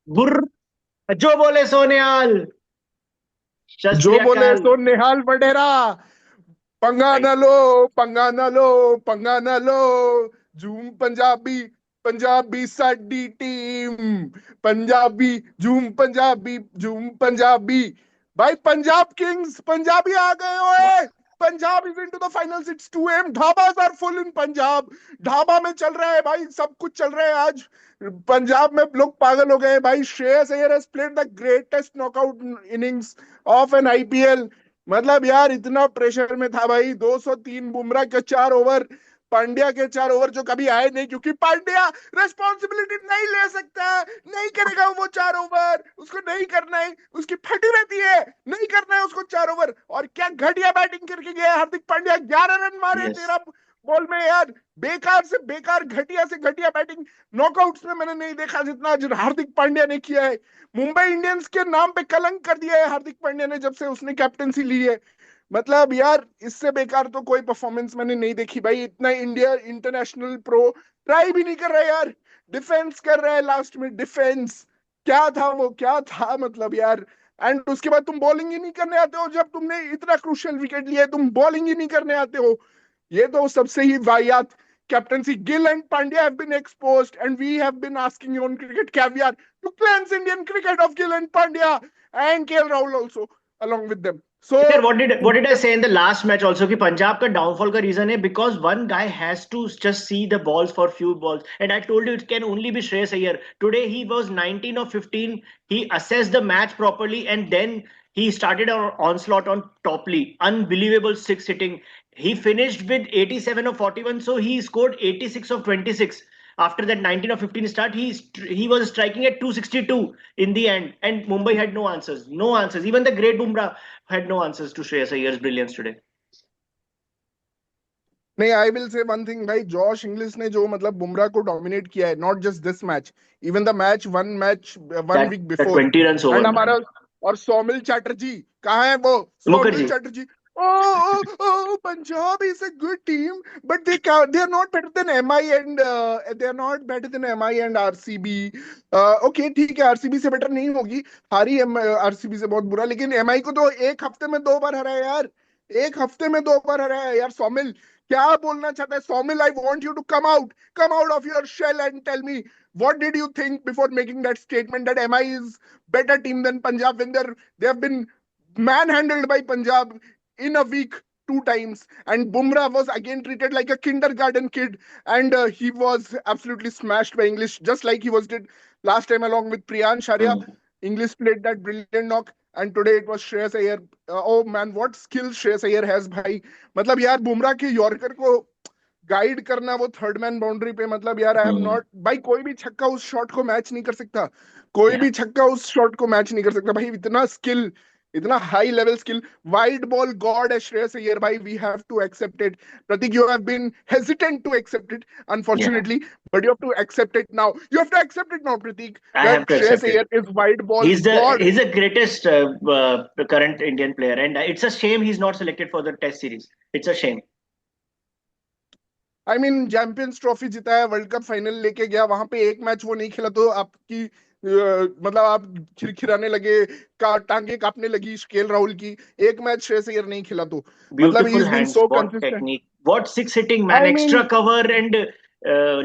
बुर्र जो बोले सोनियाल। शस्त्र जो श्री बोले अकाल। सो निहाल वडेरा। पंगा भाई न लो, पंगा न लो, पंगा न लो। झूम पंजाबी, पंजाबी साडी टीम। पंजाबी, झूम पंजाबी, झूम पंजाबी। भाई पंजाब किंग्स, पंजाबी आ गए ओए। Punjab is into the finals, it's 2 AM, dhabas are full in Punjab. Dhaba में चल रहा है भाई, सब कुछ चल रहा है आज। पंजाब में लोग पागल हो गए भाई। Shreyas Iyer has played the greatest knockout innings of N IPL. मतलब यार इतना प्रेशर में था भाई। 203 बुमराह के 4 ओवर, पांड्या के 4 ओवर जो कभी आए नहीं, क्योंकि पांड्या रिस्पॉन्सिबिलिटी नहीं ले सकता। नहीं करेगा वो 4 ओवर, उसको नहीं करना है, उसकी फटी रहती है। नहीं करना है उसको 4 ओवर। और क्या घटिया बैटिंग करके गया हार्दिक पांड्या, 11 रन मारे यस। 13 बॉल में यार। बेकार से बेकार, घटिया से घटिया बैटिंग नॉकआउट्स में मैंने नहीं देखा जितना आज हार्दिक पांड्या ने किया है। मुंबई इंडियंस के नाम पे कलंक कर दिया है हार्दिक पांड्या ने जब से उसने कैप्टेंसी ली है। मतलब यार इससे बेकार तो कोई परफॉर्मेंस मैंने नहीं देखी भाई। इतना इंडिया इंटरनेशनल प्रो ट्राई भी नहीं कर रहा है यार। डिफेंस कर रहा है लास्ट में, डिफेंस। क्या था वो, क्या था मतलब यार। एंड उसके बाद तुम बॉलिंग ही नहीं करने आते हो। जब तुमने इतना क्रूशियल विकेट लिया है, तुम बॉलिंग ही नहीं करने आते हो। ये तो सबसे ही वाहियात captaincy. Gill and Pandya have been exposed, and we have been asking you on Cricket Caviar to cleanse Indian cricket of Gill and Pandya and KL Rahul also along with them. So, यार what did I say in the last match also कि पंजाब का downfall का reason है because one guy has to just see the balls for few balls and I told you it can only be Shreyas Iyer. Today he was 19 of 15. He assessed the match properly and then he started an onslaught on Topley. Unbelievable six hitting. He finished with 87 of 41, so he scored 86 of 26. After that 19 of 15 start, he was striking at 262 in the end, and Mumbai had no answers. No answers. Even the great Bumrah had no answers to Shreyas Iyer's brilliance today. नहीं, I will say one thing भाई। Josh Inglis ने जो मतलब बुमराह को dominate किया है, not just this match, even the match 1 week That before. 20 runs over, and man. हमारा, और सौमिल चैटर्जी कहाँ है वो? Saumil Mukherjee. Chatterjee, oh, Punjab is a good team, but they are not better than MI and they are not better than MI and RCB. Okay ठीक है, RCB से better नहीं होगी। हारी आरसीबी से बहुत बुरा, लेकिन एमआई को तो एक हफ्ते में 2 बार हराया है यार। एक हफ्ते में 2 बार हराया है यार सौमिल। क्या बोलना चाहता है Saumil? I want you to come out of your shell and tell me what did you think before making that statement that MI is better team than Punjab when they have been manhandled by Punjab in a week 2 times, and Bumrah was again treated like a kindergarten kid, and he was absolutely smashed by English just like he was did last time along with Priyan Sharia. Hmm. English played that brilliant knock, and today it was Shreyas Iyer. Oh man, what skill Shreyas Iyer has भाई। मतलब यार बुमराह के yorker को guide करना वो third man boundary पे, मतलब यार आई एम Hmm. नॉट भाई। कोई भी छक्का उस शॉट को मैच नहीं कर सकता। कोई Yeah. भी छक्का उस शॉट को मैच नहीं कर सकता भाई। इतना स्किल, इतना high level skill. Wide ball god है श्रेयस अय्यर भाई, we have to accept it. Prateek, you have been hesitant to accept it Yeah. Unfortunately, but you have to accept it now. You have to accept it now Prateek, I have that to Shreyas accept it. Iyer is wide ball He's the god. he's the greatest current Indian player, and it's a shame he's not selected for the Test series. It's a shame. I mean champions trophy जिताया, world cup final लेके गया, वहां पे एक match वो नहीं खेला तो आपकी मतलब आप खिरखिराने लगे, टांगे कांपने लगी केएल राहुल की। एक मैच श्रेयस अय्यर नहीं खेला तो मतलब ही Beautiful is been hands, so what consistent. technique, what six hitting man, I mean, extra cover and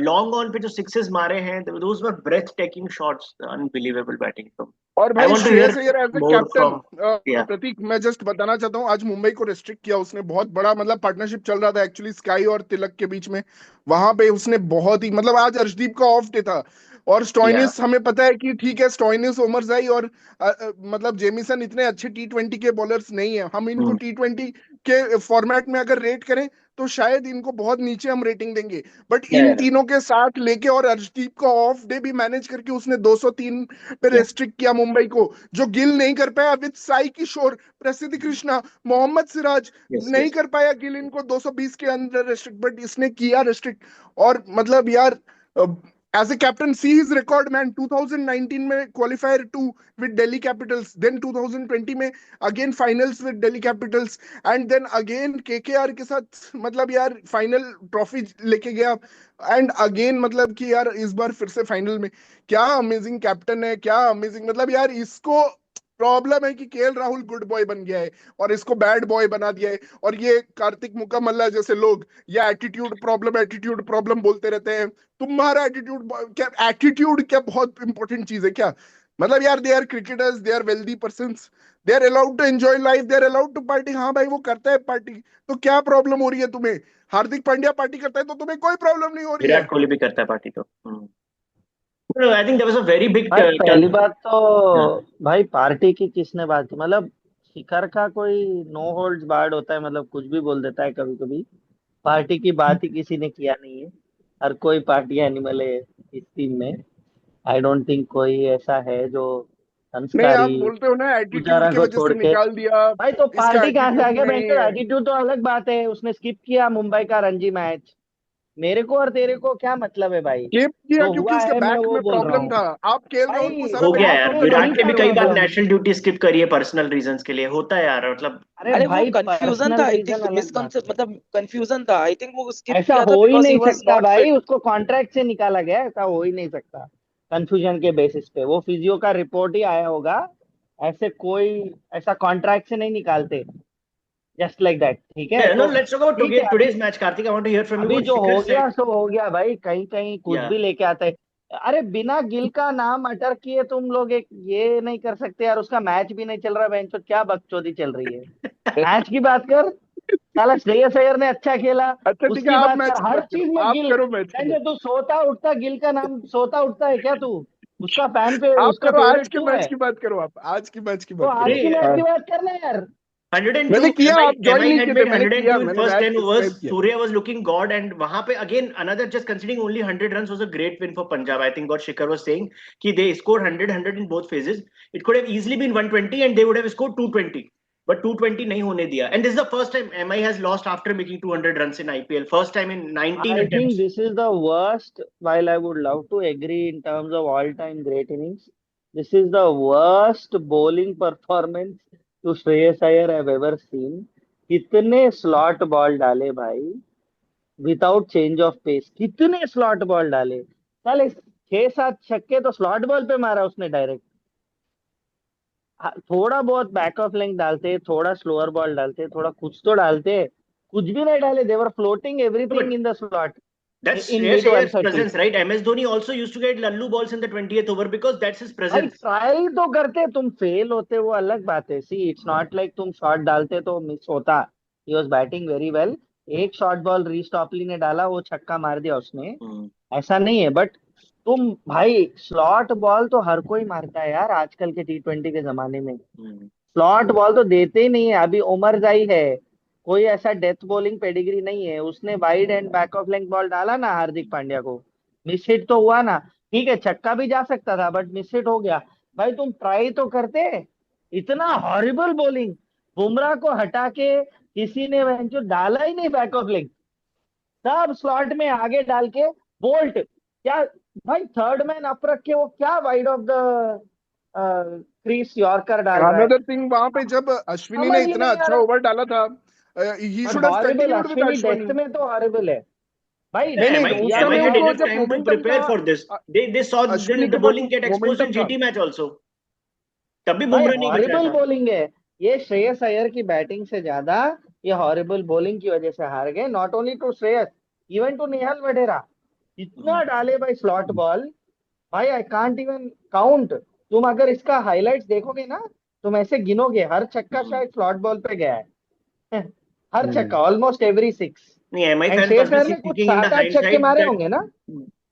long on पे जो sixes मारे हैं, those were breathtaking shots, unbelievable batting from. और I भाई want to Shreyas hear Iyer as a more captain, from. Yeah. Prateek मैं just बताना चाहता हूँ, आज मुंबई को रिस्ट्रिक्ट किया उसने बहुत बड़ा। मतलब पार्टनरशिप चल रहा था एक्चुअली स्काई और तिलक के बीच में। वहां पे उसने बहुत ही, मतलब आज अर्शदीप का ऑफ डे था। और Yeah. स्टॉइनिस हमें पता है कि ठीक है, स्टॉइनिस, ओमरजाई और मतलब जेमिसन इतने अच्छे T20 के बॉलर्स नहीं है। हम इनको Hmm. T20 के फॉर्मेट में अगर रेट करें तो शायद इनको बहुत नीचे हम रेटिंग देंगे। But Yeah. In Yeah. तीनों के साथ लेके और अर्शदीप का ऑफ डे भी मैनेज करके उसने 203 पे Yeah. रेस्ट्रिक्ट किया मुंबई को, जो गिल नहीं कर पाया विद साई किशोर, प्रसिद्ध कृष्णा, मोहम्मद सिराज। Yes. नहीं Yes. कर पाया गिल इनको 220 के अंदर रेस्ट्रिक्ट, बट इसने किया रेस्ट्रिक्ट। और मतलब यार as a captain, see his record, man. 2019 में qualifier 2 with Delhi Capitals, then 2020 में again finals with Delhi Capitals, and then again KKR के साथ, मतलब यार फाइनल ट्रॉफी लेके गया, एंड अगेन मतलब कि यार इस बार फिर से फाइनल में। क्या अमेजिंग कैप्टन है, क्या अमेजिंग, मतलब यार इसको प्रॉब्लम है कि केएल राहुल गुड बॉय बन गया है और इसको बैड बॉय बना दिया है, और ये कार्तिक मुकामल्ला जैसे लोग ये एटीट्यूड प्रॉब्लम बोलते रहते हैं। तुम्हारा एटीट्यूड क्या बहुत इंपॉर्टेंट चीज है क्या? मतलब यार they are cricketers, they are wealthy persons, they are allowed to enjoy life, they are allowed to party. हाँ भाई वो करता है पार्टी, तो क्या प्रॉब्लम हो रही है तुम्हें? हार्दिक पांड्या पार्टी करता है तो तुम्हें कोई प्रॉब्लम नहीं हो रही है? विराट कोहली भी करता है पार्टी तो। I think there was a very big भाई पहली बात तो भाई पार्टी की किसने बात की, मतलब शिखर का कोई नो होल्ड्स बार्ड होता है, मतलब कुछ भी बोल देता है कभी कभी। पार्टी की बात ही किसी ने किया नहीं है। हर कोई पार्टी एनिमल है इस टीम में। आई डोंट थिंक कोई ऐसा है जो नहीं, संस्कारी आप बोलते हो ना एटीट्यूड पुजारा की को वजह छोड़ से के। निकाल दिया, भाई तो इसका पार्टी कहाँ से आ एटीट्यूड गया? नहीं बेंचो है। एटीट्यूड तो अलग बात है, उसने स्किप किया मुंबई का रणजी मैच। मेरे को और तेरे को क्या मतलब है भाई? केप किया जो क्योंकि हुआ उसके है मैं बैक वो में बोल रहा प्रॉब्लम हूँ। था। आप केएल राहुल को भाई सारा हो गया बेनिफिट यार, बैक दे में रहे हो। नहीं विराट के था भी कई बार प्रॉब्लम। नेशनल ड्यूटी स्किप करी है पर्सनल रीजंस के लिए, होता है यार, मतलब। अरे अरे वो भाई कंफ्यूजन था, पर्सनल आई रीजन थिंक अलग बात है। मिसकंसेप्ट, मतलब कंफ्यूजन था, आई थिंक वो स्किप ऐसा किया था हो ही बिकॉज ही नहीं वाज सकता नॉट भाई, फिट। उसको कॉन्ट्रैक्ट से निकाला गया, ऐसा हो ही नहीं सकता। कंफ्यूजन के बेसिस पे वो फिजियो का रिपोर्ट ही आया होगा। ऐसे कोई ऐसा कॉन्ट्रैक्ट से नहीं निकालते, जस्ट लाइक दैट। ठीक है नो, तो लेट्स टॉक अबाउट ठीक है। अभी today's match. Kartik, I want to hear from you अभी व्हाट जो शिखर हो सेड। गया सो हो गया भाई, कहीं कहीं कुछ या भी लेके आते हैं। अरे बिना गिल का नाम अटर किए तुम लोग एक ये नहीं कर सकते यार, उसका मैच भी नहीं चल रहा बेंचो, क्या बकचोदी चल रही है? मैच की बात कर। साला श्रेयस अय्यर ने अच्छा खेला, अच्छा ठीक है, उसकी आप बात मैच कर। की हर बात करो, चीज में आप गिल। करो मैच की बेंचो बात। तू सोता उठता गिल का नाम सोता उठता है क्या तू? उसका फैन पे आप उसका करो आज फेवरेट के क्यों मैच है? की बात करो, आप आज की मैच की तो बात आज करो। की टुडे मैच हाँ, की बात करना यार। 102, मैंने किया, आप ज्वाइन MI नहीं had किए थे, made मैंने किया, 102 in मैंने first मैच 10 overs. सब्सक्राइब किया। Surya was looking god, and वहां पे again another, just considering only 100 runs was a great win for Punjab. I think what Shikhar was saying कि they scored 100 in both phases. It could have easily been 120 and they would have scored 220. But 220 नहीं होने दिया. And this is the first time MI has lost after making 200 runs in IPL. First time in 19 I think attempts. this is the worst, while I would love to agree in terms of all-time great innings, this is the worst bowling performance to Shreyas Iyer I've ever seen. कितने slot ball डाले भाई, without change of pace, कितने slot ball डाले। साले 6-7 छक्के तो slot ball पे मारा उसने डायरेक्ट। थोड़ा बहुत बैक ऑफ लेंथ डालते, थोड़ा स्लोअर बॉल डालते, थोड़ा कुछ तो डालते। कुछ भी नहीं डाले, देवर floating No, but everything in the slot that's in Shreyas mid Iyer's 130। presence, right? MS Dhoni also used to get lallu balls in the 20th over because that's his भाई presence. ट्राई तो करते, तुम fail होते वो अलग बात है। See it's not like तुम शॉट डालते तो मिस होता। He was batting very well. एक शॉट बॉल रीस्टॉपली ने डाला, वो छक्का मार दिया उसने। Hmm. ऐसा नहीं है, बट तुम भाई स्लॉट बॉल तो हर कोई मारता है यार आजकल के T20 के जमाने में। Hmm. स्लॉट बॉल तो देते ही नहीं है। अभी उमर जाई है, कोई ऐसा डेथ बॉलिंग पेडिग्री नहीं है, उसने wide and back of length ball डाला ना हार्दिक पांड्या को, मिस हिट तो हुआ ना। ठीक है छक्का भी जा सकता था बट मिस हिट हो गया। भाई तुम ट्राई तो करते। इतना हॉरिबल बॉलिंग, बुमराह को हटा के किसी ने वह जो डाला ही नहीं बैक ऑफ लेंथ, सब स्लॉट में आगे डाल के। बोल्ट क्या भाई, थर्ड मैन अप रख के वो क्या wide of the crease yorker डाल रहा है? अनदर थिंग, वहां पे जब अश्विनी ने समझ ही इतना नहीं आ अच्छा रहा। ओवर डाला था, he but should have horrible, continued with Ashwani death Ashwani. में तो हॉरिबल है भाई। नहीं Yeah, नहीं, उस इंडिया MI समय में had उनको enough जब time to मोमेंटम था, prepare for this. They saw Ashwini the के पास bowling get exposed in momentum था। GT match also. तब भी भाई बुमराह नहीं बचाया हॉरिबल था. बॉलिंग है। ये श्रेयस अय्यर की बैटिंग से ज्यादा ये हॉरिबल बॉलिंग की वजह से हार गए। Not only to Shreyas, even to Nehal Wadhera. Hmm. इतना डाले भाई स्लॉट बॉल। भाई आई कांट इवन काउंट। तुम अगर इसका हाइलाइट्स देखोगे ना, तुम ऐसे गिनोगे हर छक्का Hmm. शायद स्लॉट बॉल पे गया है। हर हम्म। छक्का, ऑलमोस्ट एवरी 6। नहीं, MI and fans Shreyas must be Iyer ने कुछ thinking in the 7-8 छक्के hindsight मारे that. होंगे ना।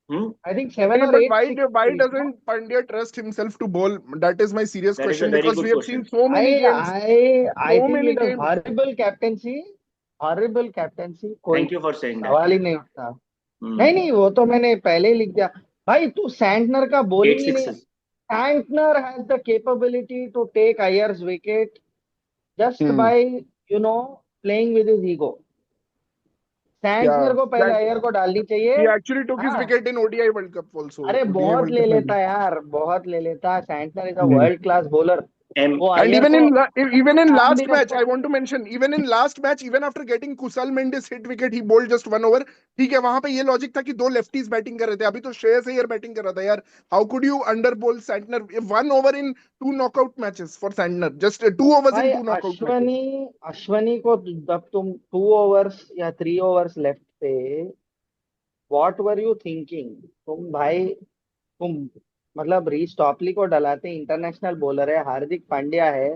Hmm, आई थिंक सेवन नहीं, और but at six why doesn't Pandya trust himself to bowl? That is my serious that is a question, very because good we have seen question. so many I games, I I so think many it is games. Horrible captaincy. Horrible captaincy, कोई Thank you for saying that. सवाल ही नहीं उठता। नहीं Hmm. नहीं, वो तो मैंने पहले ही लिख दिया। भाई तू सैंटनर का Eight बॉलिंग ही नहीं। sixes. Santner has the capability to take Iyer's wicket just hmm. By you know playing with his ego. Santner को पहले अय्यर को डालनी चाहिए। he actually took his हाँ, wicket in ODI World Cup also. अरे ODI बहुत World ले Cup में लेता भी. है यार, बहुत ले लेता है। Santner is a hmm. World class bowler. Um वो And अय्यर को even in काम last भी कर match, I सकता। want to mention, even in last match, even after getting Kusal Mendes hit wicket, he bowled just 1 over. ठीक है, वहां पे ये लॉजिक था कि दो लेफ्टीज बैटिंग कर रहे थे, अभी तो श्रेयस अय्यर बैटिंग कर रहा था यार. How could you under bowl Santner 1 over in 2 knockout matches for Santner? Just 2 overs भाई in 2 knockout matches. अश्वनी को जब तुम 2 ओवर्स या 3 ओवर्स लेफ्ट पे, व्हाट वर यू थिंकिंग तुम भाई? तुम मतलब रीस टॉपली को डलाते, इंटरनेशनल बॉलर है, हार्दिक पांड्या है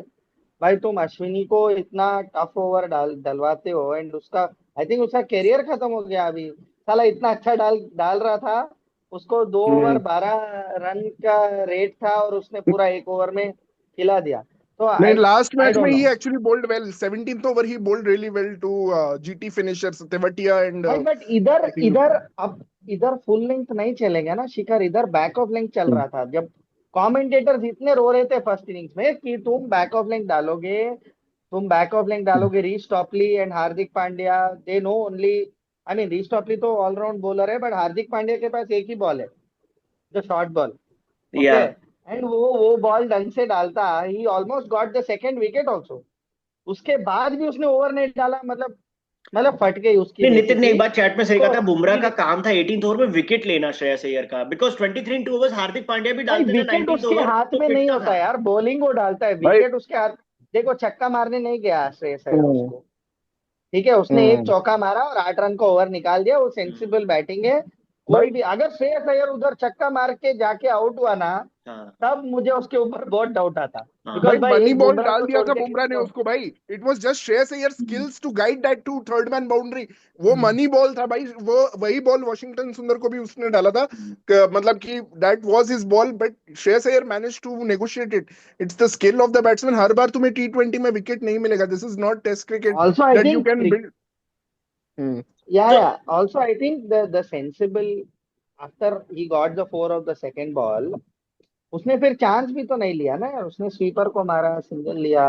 भाई, तुम अश्विनी को इतना टफ ओवर डलवाते हो। एंड उसका आई थिंक उसका करियर खत्म हो गया अभी। साला इतना अच्छा डाल डाल रहा था, उसको 2 ओवर Hmm. 12 रन का रेट था और उसने पूरा 1 ओवर में खिला दिया। तो नहीं, आई last आई match में don't he know actually bowled well. 17th over he bowled really well to GT finishers Tewatia and भाई। बट इधर I think. इधर अब इधर फुल लेंथ नहीं चलेगा ना शिखर, इधर बैक ऑफ लेंथ चल रहा था। जब कमेंटेटर्स इतने रो रहे थे फर्स्ट इनिंग्स में कि तुम बैक ऑफ लेंथ डालोगे, तुम बैक ऑफ लेंथ डालोगे, Reece Topley and Hardik Pandya they know only. I mean Reece Topley तो ऑलराउंड बॉलर है, बट हार्दिक पांड्या के पास एक ही बॉल है, जो short ball. Okay, yeah and वो बॉल ढंग से डालता, he almost got the second wicket also. उसके बाद भी उसने ओवर नहीं डाला, मतलब फट गई उसकी नहीं, नितिन ने बेसिकली। एक बात चैट में सही उसको कहा था, बुमराह का ही काम था 18th ओवर में विकेट लेना श्रेयस अय्यर का, because 23 in 2 overs Hardik Pandya भी भाई डालते थे विकेट 19th उसके ओवर हाथ तो में नहीं पिटता होता था। यार, बॉलिंग वो डालता है, भाई. विकेट उसके हाथ। देखो छक्का मारने नहीं गया श्रेयस अय्यर Hmm. उसको, ठीक है, उसने एक Hmm. चौका मारा और 8 रन का ओवर निकाल दिया। वो हम्म, सेंसिबल बैटिंग है। कोई भाई. भी अगर श्रेयस अय्यर उधर छक्का मार के जाके आउट हुआ ना, हाँ तब मुझे उसके ऊपर बहुत डाउट आता, हाँ बिकॉज भाई भाई मनी एक बॉल बुमराह डाल को दिया छोड़ था के बुमराह किसी ने को। उसको भाई. It was just Shreyas Iyer skills to guide that to third man boundary. वो मनी बॉल था भाई. वो वही बॉल वॉशिंगटन सुंदर को भी उसने डाला था. मतलब कि that was his ball, but Shreyas Iyer manage to negotiate it. It's the skill of the batsman. हर बार तुम्हें T20 में विकेट नहीं मिलेगा. This is not test cricket also I that you think, can build. Hmm. Yeah तो also I think the sensible after he got the 4 of the second ball, उसने फिर chance भी तो नहीं लिया ना यार। उसने स्वीपर को मारा, सिंगल लिया।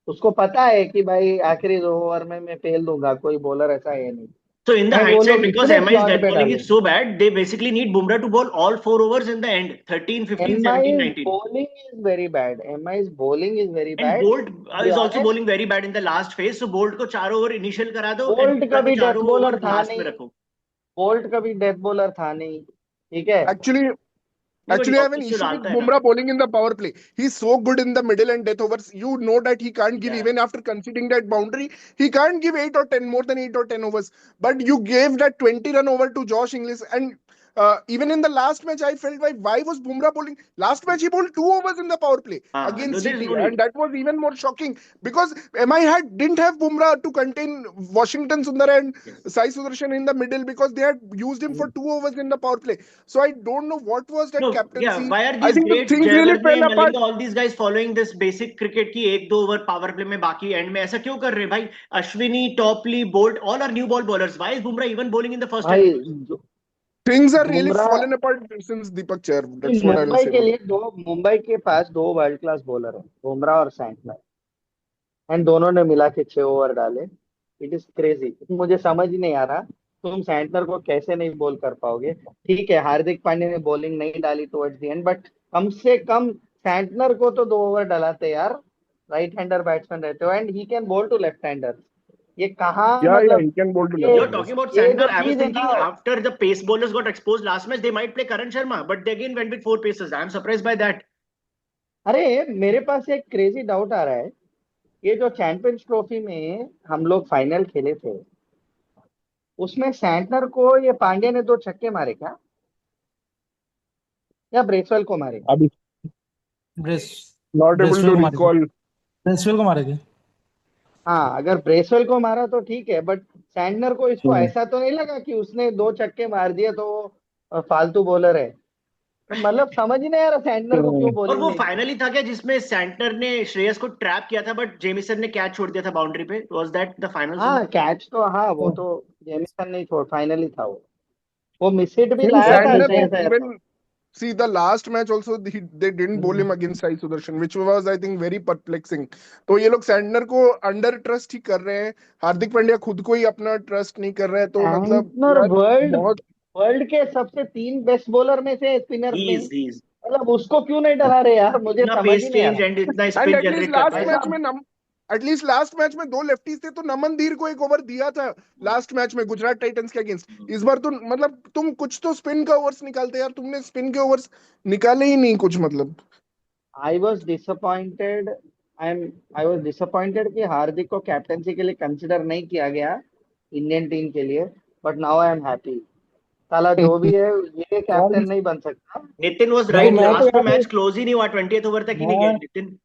उसको पता है कि भाई आखिरी 2 ओवर में मैं फेल दूंगा, कोई बॉलर ऐसा है नहीं। in the एंड वो hindsight, लोग because इतने MI's स्लॉट death पे bowling डाले। is so bad, they basically need Bumrah to bowl all 4 overs in the end, 13, 15, um 17, I 19. bowling is very bad, um I bowling is very And bad, Bolt to be is also honest। bowling very bad in the last phase, so Bolt को 4 over initial करा दो and bolt Bumrah को कभी death 4 over bowler था last में नहीं, रखो। Bolt कभी डेथ बॉलर था नहीं, ठीक है। Actually, नहीं but Actually, I have an वापस तो issue with डालता है ना। Bumrah bowling in the power play. He's so good in the middle and death overs. You know that he can't give, या even after conceding that boundary, he can't give 8 or 10, more than 8 or 10 overs. But you gave that 20-run over to Josh Inglis. And even in the last match, I felt like, why was Bumrah bowling? Last match, he bowled 2 overs in the power play हाँ, no, against there is GT. no And need. that was even more shocking because MI didn't have Bumrah to contain Washington Sundar and Yes. Sai Sudarshan in the middle because they had used him for 2 overs in the power play. So I don't know what was that No, yeah, captaincy. why are I these think the greats, things really Jayewardene, fell apart. Malinga, all these guys following this basic cricket की 1-2 over power play में, बाकी and में ऐसा क्यों कर रहे हैं भाई? Ashwini, Topley, bolt, all are new ball bowlers. Why is Bumrah even bowling in the first 10 भाई overs? Things are really Bumrah, fallen apart since Deepak Chair. That's what I'll Mumbai say के about लिए दो, मुंबई के पास 2 वर्ल्ड क्लास बॉलर है, बुमराह और Santner, and दोनों ने मिला के 6 ओवर डाले। इट इज क्रेजी, मुझे समझ ही नहीं आ रहा तुम सैंटनर को कैसे नहीं बॉल कर पाओगे। ठीक है, हार्दिक पांड्या ने बॉलिंग नहीं डाली टुवर्ड्स द एंड, बट कम से कम सैंटनर को तो 2 ओवर डलाते यार। राइट हैंडर बैट्समैन रहते हो and he can bowl to left hander. ये कहाँ Yeah, मतलब he can bowl to ये left You're handers. talking about ये Santner. जो I was चीज है thinking ना, after the pace bowlers got exposed last match, they might play Karan Sharma, but they again went with 4 paces. I'm surprised by that. अरे मेरे पास एक crazy doubt आ रहा है। ये जो चैंपियंस ट्रॉफी में हम लोग फाइनल खेले थे, उसमें सैंटनर को ये पांड्या ने 2 छक्के मारे क्या, या ब्रेसवेल को मारे? Abhi brace not able Bracewell to को मारे थे, recall. ब्रेसवेल को मारे थे। हाँ, अगर ब्रेसवेल को मारा तो ठीक है, बट सैंटनर को इसको Hmm. ऐसा तो नहीं लगा कि उसने 2 छक्के मार दिए तो वो फालतू बॉलर है? तो मतलब समझ ही नहीं आ रहा सैंटनर को क्यों Hmm. और बॉलिंग वो नहीं की। फाइनली था क्या जिसमें सैंटनर ने श्रेयस को ट्रैप किया था, बट जेमिसन ने कैच छोड़ दिया था बाउंड्री पे? वाज दैट द फाइनल हाँ फिनिश? कैच तो, हाँ वो तो जेमिसन नहीं छोड़, फाइनली था वो मिस हिट भी Even लाया था Exactly. Santner, श्रेयस अय्यर को। even see the last match also they didn't bowl him against Sai Sudarshan, which was I think very perplexing. तो ये लोग सैंटनर को अंडर ट्रस्ट ही कर रहे हैं, हार्दिक पांड्या खुद को ही अपना ट्रस्ट नहीं कर रहे हैं, तो मतलब सैंटनर यार वर्ल्ड बहुत वर्ल्ड के सबसे 3 बेस्ट बॉलर में से स्पिनर्स में, he is मतलब उसको क्यों नहीं डरा रहे यार, मुझे इतना समझ पेस ही नहीं आ चेंज रहा। एंड इतना एंड स्पिन जनरेट करता है। ऐसा एटलीस्ट लास्ट मैच में 2 लेफ्टीज थे, तो नमन धीर को एक ओवर दिया था लास्ट मैच में गुजरात टाइटंस के अगेंस्ट। इस बार तो मतलब तुम कुछ तो स्पिन का ओवर्स निकालते यार, तुमने स्पिन के ओवर्स निकाले ही नहीं कुछ, मतलब I was disappointed I was disappointed कि हार्दिक को कैप्टनसी के लिए कंसिडर नहीं किया गया इंडियन टीम के लिए, but now I am happy. साला जो भी है ये कैप्टन नहीं बन सकता। नितिन वाज भाई राइट, मैं तो लास्ट में यहाँ पे मैच क्लोज ही नहीं हुआ, 20th ओवर तक ही नहीं गए मैं नितिन।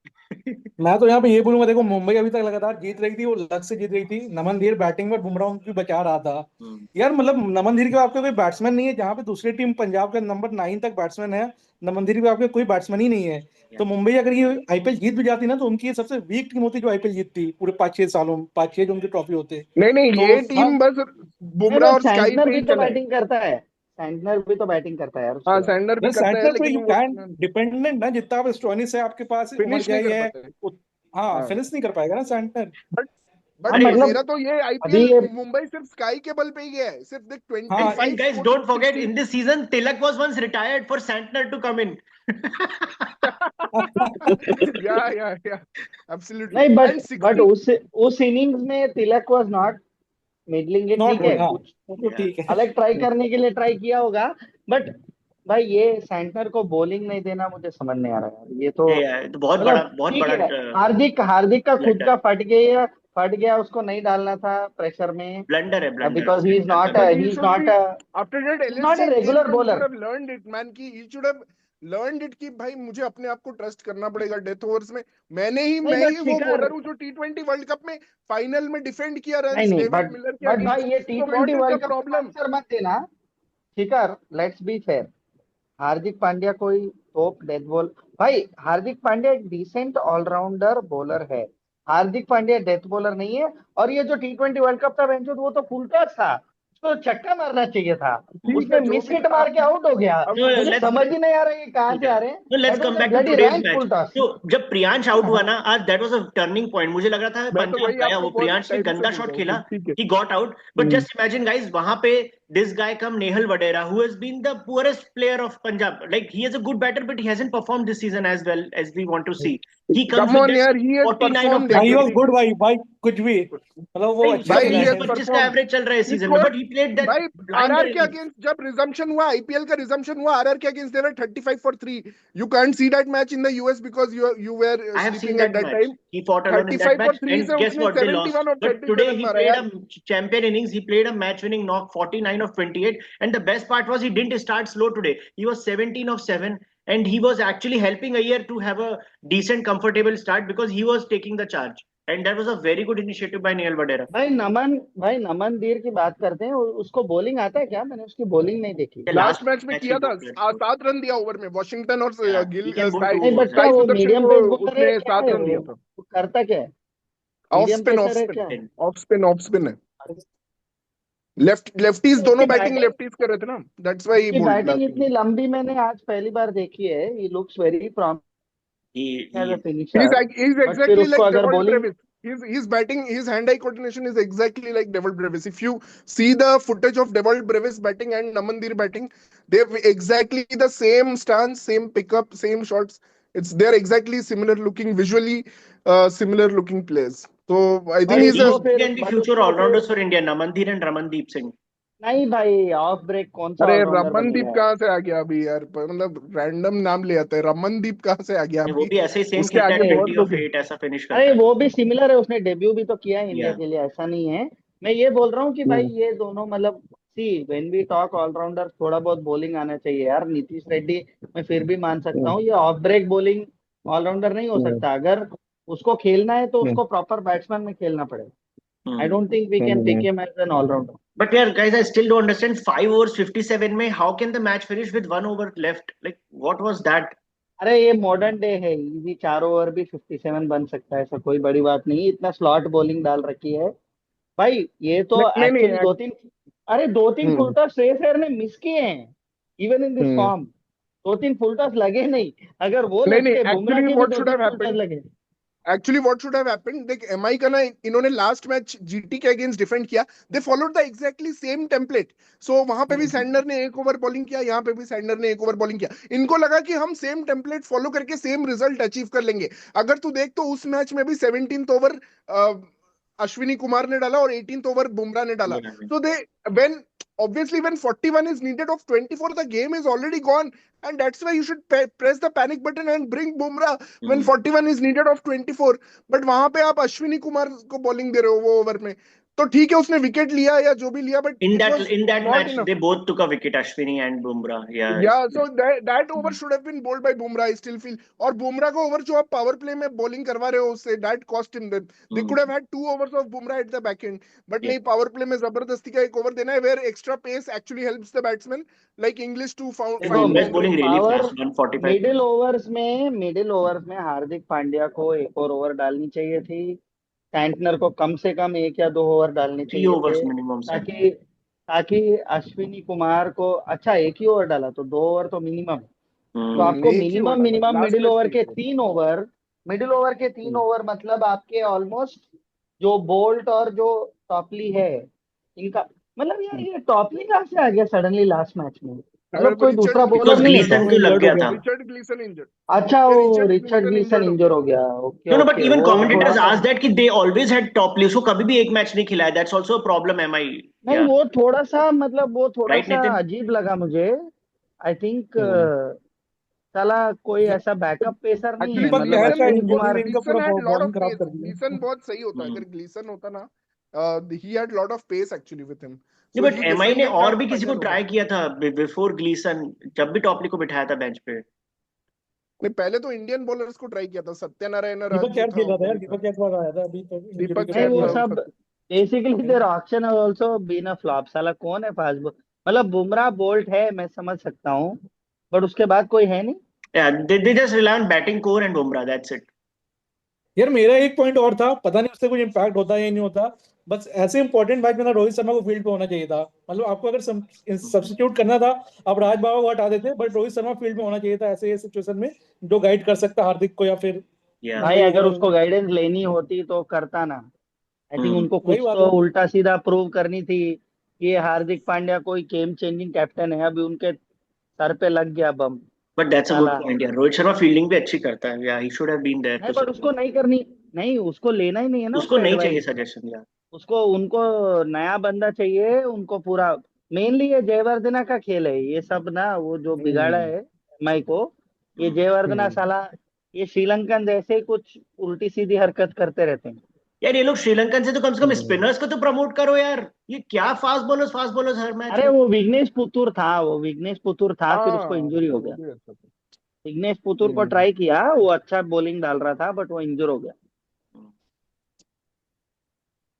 मैं तो यहाँ पे ये बोलूंगा, देखो मुंबई अभी तक लगातार जीत रही थी, वो लक से जीत रही थी। नमन धीर बैटिंग में बुमराह उनकी बचा रहा था यार। मतलब नमन धीर के आपके कोई बैट्समैन नहीं है, जहाँ पे दूसरी टीम पंजाब के नंबर 9 तक बैट्समैन है, नमन धीर के आपके कोई बैट्समैन ही नहीं है। तो मुंबई अगर ये आईपीएल जीत भी जाती ना, तो उनकी ये सबसे वीक टीम होती जो आईपीएल जीतती पूरे 5-6 सालों में, 5-6 जो उनके ट्रॉफी होते। नहीं तो ये हाँ टीम बस नहीं बुमराह बट और स्काई सैंटनर पे भी ही तो चला है। बैटिंग करता है, सैंटनर भी तो बैटिंग करता है यार उसके हाँ बाद। सैंडर भी बस करता है, सैंटनर पे लेकिन यू वो कैन डिपेंडेंट ना, जितना आप स्टोइनिस है आपके पास, उमर फिनिश नहीं जाई कर है पाता है। हाँ हाँ फिनिश नहीं कर पाएगा ना सैंटनर। बट हाँ बट अरे मतलब मेरा तो ये अभी आईपीएल ये मुंबई सिर्फ स्काई के बल पे ही गया है, सिर्फ देख हाँ and 25 guys, score don't forget 16। in this season Tilak was once retired for Santner to come in. Yeah absolutely नहीं एंड बट 60। उस इनिंग्स में Tilak was not middling it, not ठीक है गुड, हाँ कुछ वो तो Yeah. ठीक है। अलग ट्राई करने के लिए ट्राई किया होगा, बट भाई ये सैंटनर को बॉलिंग नहीं देना मुझे समझ नहीं आ रहा यार, ये तो Yeah, तो बहुत मतलब ठीक बड़ा है। हार्दिक हार्दिक का खुद ब्लंडर का फट गया, उसको नहीं डालना था प्रेशर में, ब्लंडर है, blunder because he is not But he he is should not be, after that he is not LSG a regular game, he should bowler. have learned it, man. कि he should have learned it कि भाई मुझे अपने आप को trust करना पड़ेगा death overs में। नहीं मैं बट ही वो शिखर, बॉलर हूँ जो T20 वर्ल्ड कप में फाइनल में डिफेंड किया नहीं रन्स नहीं डेविड मिलर के बट भाई अगेंस्ट। ये टी तो twenty what is the world cup का प्रॉब्लम? आंसर मत देना शिखर, let's be fair. Hardik Pandya कोई टॉप डेथ बॉल, भाई हार्दिक पांड्या एक डिसेंट ऑलराउंडर बॉलर है, हार्दिक पांड्या डेथ बॉलर नहीं है। और ये जो टी वर्ल्ड कप था बेंचो, वो तो फुल टॉस था, उसको छक्का मारना चाहिए था, ठीक उसने है जो मिस भी हिट मार के आउट हो गया। अब No, मुझे let's समझ ही नहीं आ रहा है ये कहाँ ठीक से है। आ रहे हैं। तो let's that come was a back to bloody today's rank match. Full toss. तो जब प्रियांश आउट हुआ ना, आज that was a turning point. मुझे लग रहा था मैं तो पंजाब वही गया, आपको वो बहुत प्रियांश ने टाइम से गंदा बोल शॉट रहा हूँ खेला, कि ठीक है। he got out. But just imagine guys, वहां पे this guy come Nehal Vadera, who has been the poorest player of Punjab. Like he is a good batter, but he hasn't performed this season as well as we want to see. He comes come with on that यार, he has 49 of performed भाई 20. Was everything. Good भाई कुछ भी, मतलब वो भाई अच्छा सब भाई खेला ही बीस हैज है। 25 का परफॉर्म्ड। एवरेज चल रहा है इस सीजन में, score but he played that भाई blinder आरआर के innings. अगेंस्ट जब रिजम्पशन हुआ, आईपीएल का रिजम्पशन हुआ आरआर के अगेंस्ट, देवर 35 for 3। You can't see that match in the US because you were I have seen sleeping at that that match. Time. He fought alone in that 35 match, for 3 and से guess उसने what? They lost. 71 और But today 37 he मारा played यार। a champion innings. He played a match-winning knock, 49 of 28. And the best part was he didn't start slow today. He was 17 of 7, and he was actually helping Iyer to have a decent, comfortable start because he was taking the charge. And that was a very good initiative by Neil Vadera. भाई नमन धीर की बात करते हैं, उसको bowling आता है क्या? मैंने उसकी बॉलिंग नहीं देखी। The लास्ट last मैच में match he किया था, bowled well. 7 रन दिया ओवर में, वॉशिंगटन और Yeah, Gill he can bowl sky 2 नहीं overs. बट क्या स्काई वो सुदर्शन मीडियम को पेस बॉलर है, उसने क्या 7 है रन दिया था। वो करता क्या है? ऑफ मीडियम स्पिन, पेसर है क्या? ऑफ स्पिन है। लेफ्टीज तो दोनों बैटिंग लेफ्टीज कर रहे थे ना, दैट्स व्हाई ही उसकी बोल्ड बैटिंग लास्ट इतनी टाइम। लंबी मैंने आज पहली बार देखी है। He looks very promising as a He finisher, He's but फिर exactly उसको like अगर Devil bowling, Brevis. His batting, his hand-eye coordination is exactly like Devil Brevis. If you see the footage of Devil Brevis batting and Namandir batting, they've exactly the same stance, same pickup, same shots. They're exactly similar looking visually, similar looking players. So I think भाई he's a उसको he फिर can be भाई future उसको फिर all-rounders for India. Namandir and Ramandeep Singh. नहीं भाई, of break कौन सा अरे ऑलराउंडर रमनदीप बनेगा? कहाँ से आ गया अभी यार, मतलब रैंडम नाम ले आता है, रमनदीप कहाँ से आ गया वो अभी? भी ऐसे ही सेम उसके खेलता है, आगे नहीं, बहुत 20 लोग of हैं। 8 ऐसा फिनिश अरे करता है. वो भी सिमिलर है, उसने डेब्यू भी तो किया है इंडिया Yeah. के लिए, ऐसा नहीं है। मैं ये बोल रहा हूँ कि भाई हम्म, ये दोनों मतलब see when we talk all rounder, थोड़ा बहुत बॉलिंग आना चाहिए यार। नीतीश रेड्डी मैं फिर भी मान सकता हम्म, हूँ, ये ऑफ ब्रेक बॉलिंग ऑलराउंडर नहीं हो हम्म, सकता। अगर उसको खेलना है तो हम्म, उसको प्रॉपर बैट्समैन में खेलना पड़ेगा। I Hmm. Don't think we can pick hmm. Him as an all rounder. But yeah, guys, I still don't understand. 5 overs, 57 में how can the match finish with 1 over left? Like, what was that? अरे ये modern day है, easy 4 over भी 57 बन सकता है, ऐसा कोई बड़ी बात नहीं है। इतना स्लॉट बॉलिंग डाल रखी है भाई, ये तो नहीं नहीं एक्चुअली 2-3, अरे 2-3 हम्म, फुल टॉस श्रेयस अय्यर ने मिस किए हैं even in this hmm, form. 2-3 full toss लगे नहीं, अगर वो नहीं नहीं, लगते, बुमराह एक्चुअली के भी what should 2-3 have full toss happened, लगे। Actually what should have happened, देख एमआई का ना, इन्होंने लास्ट मैच जीटी के अगेंस्ट डिफेंड किया, they followed the exactly same template. So वहां पे भी सैंडर ने एक ओवर बॉलिंग किया, यहाँ पे भी सैंडर ने एक ओवर बॉलिंग किया, इनको लगा कि हम सेम टेम्पलेट फॉलो करके सेम रिजल्ट अचीव कर लेंगे। अगर तू देख तो उस मैच में भी 17th ओवर अश्विनी कुमार ने डाला और 18th ओवर बुमराह ने डाला। Yeah. So they, when obviously when 41 is needed of 24, the game is already gone, and that's why you should press the panic button and bring Bumrah when 41 is needed of 24. But वहां पे आप अश्विनी कुमार को bowling दे रहे हो वो over में, तो ठीक है उसने विकेट लिया या जो भी लिया, but In it that was in that not match, enough. they both took a wicket, Ashwini and Bumrah. Yeah. Yeah, so that over should have been bowled by Bumrah, I still feel. और बुमराह को over जो आप power play में bowling करवा रहे हो उससे, that cost him them. They could have had 2 overs of Bumrah at the back end, but Yeah. नहीं, पावर प्ले में जबरदस्ती का एक ओवर देना है where extra pace actually helps the batsman like English to The देखो, find English bowling boundaries. really power fast, 145. Middle overs में हार्दिक पांड्या को एक और ओवर डालनी चाहिए थी, सैंटनर को कम से कम 1 या 2 ओवर डालने 3 चाहिए overs थे, minimum. Said. ताकि ताकि अश्विनी कुमार को, अच्छा 1 ही ओवर डाला तो 2 ओवर तो मिनिमम, तो आपको एक ही ओवर डाला minimum last middle match over में। के 3 ओवर, मतलब आपके ऑलमोस्ट जो बोल्ट और जो टॉपली है इनका, मतलब यार ये टॉपली कहाँ से आ गया सडनली लास्ट मैच में, मतलब कोई दूसरा बॉलर Because नहीं है क्या? Gleason को लग इंजर्ड हो गया गया। था. Richard Gleeson injured. अच्छा, वो Richard Richard Gleeson Gleeson injured हो इंजर गया। हो गया, okay No, no, but okay, even वो थोड़ा commentators सा, asked that कि they always had top play. उसको कभी भी एक मैच नहीं खिलाया. That's also a problem, MI. नहीं Yeah. वो थोड़ा सा, मतलब वो थोड़ा Right, सा Nitin? अजीब लगा मुझे, आई थिंक हम्म। साला कोई ऐसा बैकअप पेसर नहीं है, एक्चुअली दीपक मतलब चहर का ग्लीसन, अश्विनी वो इंजरी कुमार। ने इनका ग्लीसन पूरा हैड लॉट बॉलिंग ऑफ खराब पेस, कर दिया। ग्लीसन बहुत सही होता है, अगर ग्लीसन होता ना, he had lot of pace actually with him, नहीं, सो बट ही MI ने डिफेंडेड और दैट भी किसी को फाइनल ओवर। ट्राई किया था बिफोर ग्लीसन, जब भी टॉपली को बिठाया था बेंच पे. नहीं, पहले तो इंडियन बॉलर्स को ट्राई किया था, सत्यनारायण दीपक जो चहर था खेल रहा था वो यार, भी था, दीपक चहर के बाद आया था अभी तो इंजरी दीपक के नहीं बाद चहर वो ही था, सब basically their auction has also been a flop, साला कौन है फास्ट बॉल, मतलब बुमराह बोल्ट है मैं समझ सकता हूँ, बट उसके बाद कोई है नहीं। Yeah, they just rely on batting core and Bumrah. That's it. यार मेरा एक पॉइंट और था, पता नहीं उससे कुछ इम्पैक्ट होता है या नहीं होता, बस ऐसे इंपॉर्टेंट मैच में ना रोहित शर्मा को फील्ड पे होना चाहिए था, मतलब आपको अगर सब्स्टिट्यूट करना था आप राज बाबा को हटा देते, बट रोहित शर्मा फील्ड में होना चाहिए था ऐसे सिचुएशन में, जो गाइड कर सकता हार्दिक को या फिर Yeah. भाई कोई अगर ओवरऑल। उसको गाइडेंस लेनी होती तो करता ना, आई थिंक उनको वही कुछ बात तो है। उल्टा सीधा प्रूव करनी थी कि ये हार्दिक पांड्या कोई गेम चेंजिंग कैप्टन है, अभी उनके सर पे लग गया बम But that's a good साला। point. Yeah, Rohit Sharma fielding भी अच्छी करता है. Yeah, he should have been there नहीं to बट उसको support. नहीं करनी, नहीं उसको लेना ही नहीं है ना उसको उसका नहीं चाहिए एडवाइस, सजेशन. Yeah. उसको उनको नया बंदा चाहिए उनको पूरा, मेनली ये जयवर्धना का खेल है ये सब ना, वो जो बिगाड़ा है एमआई को, ये जयवर्धना साला, ये श्रीलंकन जैसे ही कुछ उल्टी सीधी हरकत करते रहते हैं। यार ये लोग श्रीलंकन से तो कम से कम स्पिनर्स को तो प्रमोट करो यार. ये क्या फास्ट बॉलर्स हर मैच अरे में. वो विघ्नेश पुतुर था, फिर उसको हाँ इंजरी हो वो गया, भी अच्छा था। विघ्नेश पुतुर को ट्राई किया, वो अच्छा बॉलिंग डाल रहा था बट वो इंजर हो गया।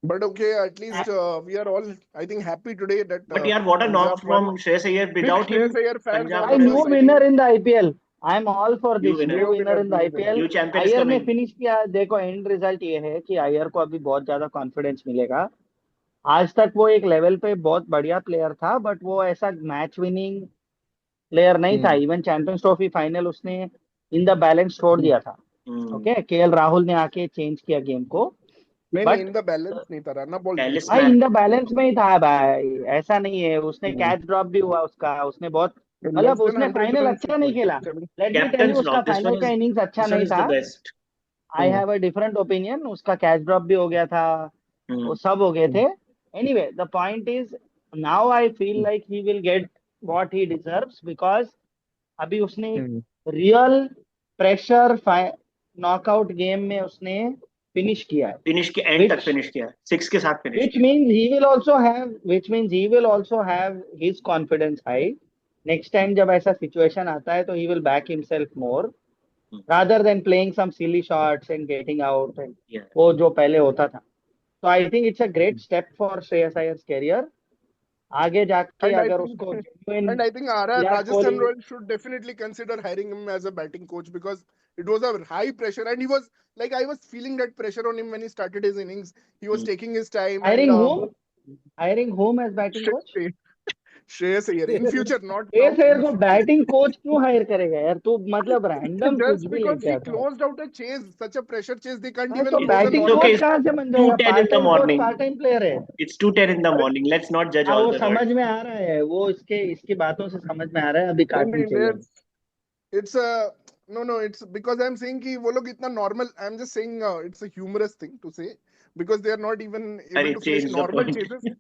But okay, at least we are all, I think, happy today that But यार what a knock Punjab from won. Shreyas Iyer. Big Without him, Shreyas Iyer fans Punjab all भाई would of have new us, I winner think, in the IPL, I am all for new this, winner. New winner in the IPL. New champion is Iyer ने coming. Finish किया, देखो and result ये है कि अय्यर को अभी बहुत ज्यादा कॉन्फिडेंस मिलेगा, आज तक वो एक लेवल पे बहुत बढ़िया प्लेयर था बट वो ऐसा मैच विनिंग प्लेयर नहीं था, इवन चैंपियंस ट्रॉफी फाइनल उसने इन द बैलेंस छोड़ दिया था। ओके, केएल राहुल ने आके चेंज किया गेम को, नहीं नहीं, बट इन द बैलेंस नहीं था, रन बॉल थी Dallas उसमें। भाई मैन. इन द बैलेंस में ही था भाई, ऐसा नहीं है, उसने कैच ड्रॉप भी हुआ उसका, उसने बहुत, लेस मतलब देन उसने 100 फाइनल रन्स अच्छा नहीं खेला, let me tell you, Captain's उसका knock. फाइनल का इनिंग्स अच्छा This one नहीं is था, the best. I have a different opinion, उसका कैच ड्रॉप भी हो गया था, वो सब हो गए थे। Anyway the point is, now I feel like he will get what he deserves, because अभी उसने रियल प्रेशर नॉकआउट गेम में उसने फिनिश किया है, फिनिश के एंड तक फिनिश किया. 6 के साथ फिनिश which किया. means he will also have, which means he will also have his confidence high, next time जब ऐसा situation आता है तो he will back himself more rather than playing some silly shots and getting out and Yeah. वो जो पहले होता था। So I think it's a great step for Shreyas Iyer's career, आगे जाके And I अगर think, उसको genuine and I think Virat Rajasthan Kohli, Royals should definitely consider hiring him as a batting coach, because it was a high pressure, and he was like, I was feeling that pressure on him when he started his innings. He was taking his time, and hiring whom as batting coach? Shreyas Iyer in future, not ये now, शेर इन को future. Batting coach क्यों higher करेगा यार तू, मतलब random कुछ Just भी because लेके he आता है। closed out a chase, such a pressure chase, they can't हाँ even तो close a batting It's okay. Coach normal. It's कहाँ से बन जाएगा, 2:10 part in the time coach, morning. Part time player है। It's 2:10 in the अरे morning. Let's not judge हाँ all वो the समझ words. में आ रहा है, वो इसकी बातों से समझ में आ रहा है, अभी नहीं काटनी नहीं, चाहिए। it's a no, it's because I'm saying कि वो लोग इतना normal, I'm just saying it's a humorous thing to say because they are not even able Sorry, to finish change the normal point. chases.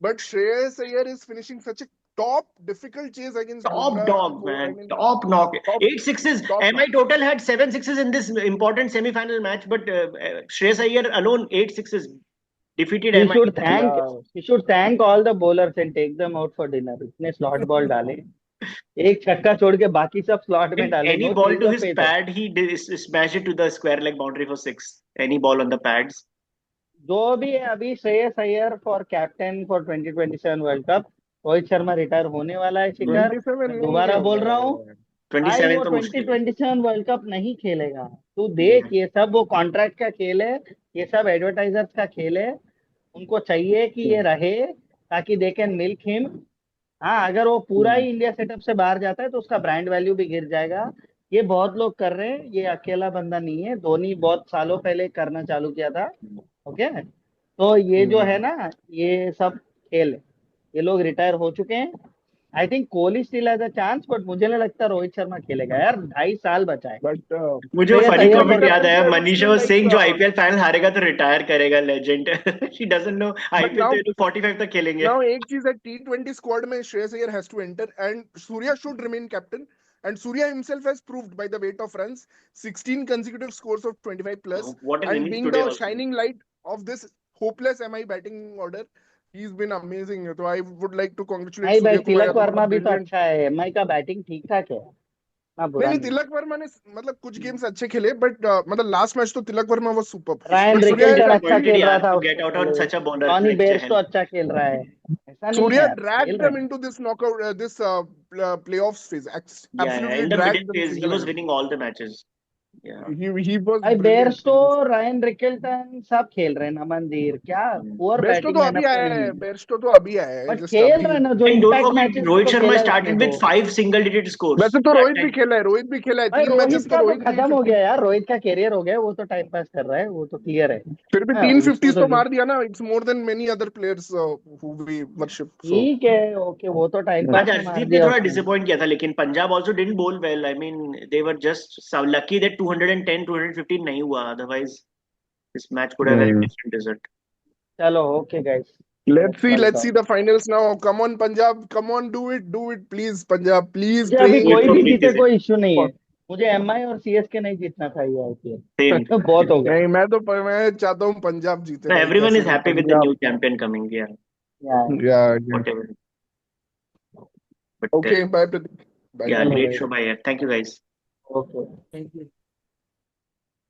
But Shreyas Iyer is finishing such a top difficult chase against Top Bumrah. dog, I man. mean, Top knock. top 8 sixes. top MI knock. total had 7 sixes in this important semi-final match, but Shreyas Iyer alone 8 sixes defeated He MI. should thank Yeah. he should thank all the bowlers and take them out for dinner। इतने slot ball डाले, एक छक्का छोड़ के बाकी सब slot में Hit डाले, any no ball change to off his pace है। pad, he smashed it to the square leg boundary for 6. Any ball on the pads. जो भी है अभी Shreyas Iyer for captain for 2027 world cup, Rohit Sharma retire होने वाला है शिखर, 27 मैं नहीं दोबारा बोल रहा हूँ होगा. भाई, 27 वो तो मुश्किल है. 2027 वर्ल्ड कप नहीं खेलेगा। तू देख, ये सब वो कॉन्ट्रैक्ट का खेल है, ये सब एडवर्टाइजर्स का खेल है, उनको चाहिए कि ये रहे ताकि दे कैन मिल्क हिम। हाँ अगर वो पूरा ही इंडिया सेटअप से बाहर जाता है तो उसका ब्रांड वैल्यू भी गिर जाएगा। ये बहुत लोग कर रहे हैं, ये अकेला बंदा नहीं है, धोनी बहुत सालों पहले करना चालू किया था। ओके, तो ये जो है ना, ये सब खेल है, ये लोग रिटायर हो चुके हैं। I think Kohli still has a chance, but मुझे नहीं लगता रोहित शर्मा खेलेगा यार, 2.5 साल बचा है। But मुझे वो Shreyas funny Iyer comment for याद आया, I would Manisha still was like saying जो आईपीएल फाइनल हारेगा तो रिटायर करेगा, legend. She doesn't know but IPL now तो ये लोग 45 तक खेलेंगे. now एक चीज है, T20 squad में Shreyas Iyer has to enter and Surya should remain captain, and Surya himself has proved by the weight of runs, 16 consecutive scores of 25 plus, What an and innings being today the also. shining light of this hopeless MI batting order. He's been amazing. So I would like to congratulate नहीं भाई, Surya Kumar Tilak Yadav on Verma a भी तो brilliant. अच्छा है, MI का batting ठीक ठाक है ना, बुरा नहीं नहीं। तिलक वर्मा ने मतलब कुछ गेम्स अच्छे खेले, बट मतलब लास्ट मैच तो Tilak Varma was super. Ryan but Surya Rickelton अच्छा Disappointed खेल रहा यार था to उससे get out on पहले, such a bowler Jonny like Bairstow तो Chahal. अच्छा खेल रहा है, ऐसा नहीं है Surya यार, खेल dragged रहे them हैं। into this knockout, this playoffs phase. Yeah, Absolutely in the middle dragged them phase, he was single-handedly. winning all the matches. Yeah. He was भाई brilliant Bairstow, in this. Ryan Rickelton सब खेल रहे हैं ना, मंदिर क्या poor Bairstow तो batting अभी लाइनअप तो आया नहीं है, है, बेस्टो तो अभी आया है, बट जस्ट खेल अभी. रहे हैं ना, जो And don't impact forget, matches में Rohit तो Sharma खेला है उसने started तो। with 5 single-digit scores. वैसे तो That रोहित भी time. खेला है, रोहित भी खेला है, भाई 3 मैचेस रोहित तो का तो रोहित खत्म हो 350. गया यार, रोहित का कैरियर हो गया, वो तो टाइम पास कर रहा है, वो तो क्लियर है। फिर भी हाँ, 350 उसको तो तो मार दिया ना. It's more than many other players who we worship. So ठीक है, ओके, वो तो टाइम आज पास में मार अर्शदीप ने दिया थोड़ा उसने। डिसअपॉइंट किया था, लेकिन Punjab also didn't bowl well. I mean, they were just so lucky that 210, 215 नहीं हुआ. Otherwise, this match could have a different result. चलो ओके गाइस, let's चलता see हूँ। the finals now. Come on Punjab, come on, do it please Punjab, please, मुझे अभी praying Wait कोई for भी for. जीते Preeti Zinta. कोई issue नहीं है, मुझे एमआई और सीएसके नहीं जीतना चाहिए Same. आईपीएल। बहुत हो गया नहीं मैं चाहता हूँ पंजाब जीते No, भाई, everyone कैसे is भी happy with the Punjab. new champion coming. Yeah, यार। Yeah. whatever. But Okay, bye Pradeep. Bye. yeah, चलो great भाई, show by. Thank you guys. Okay. Thank you.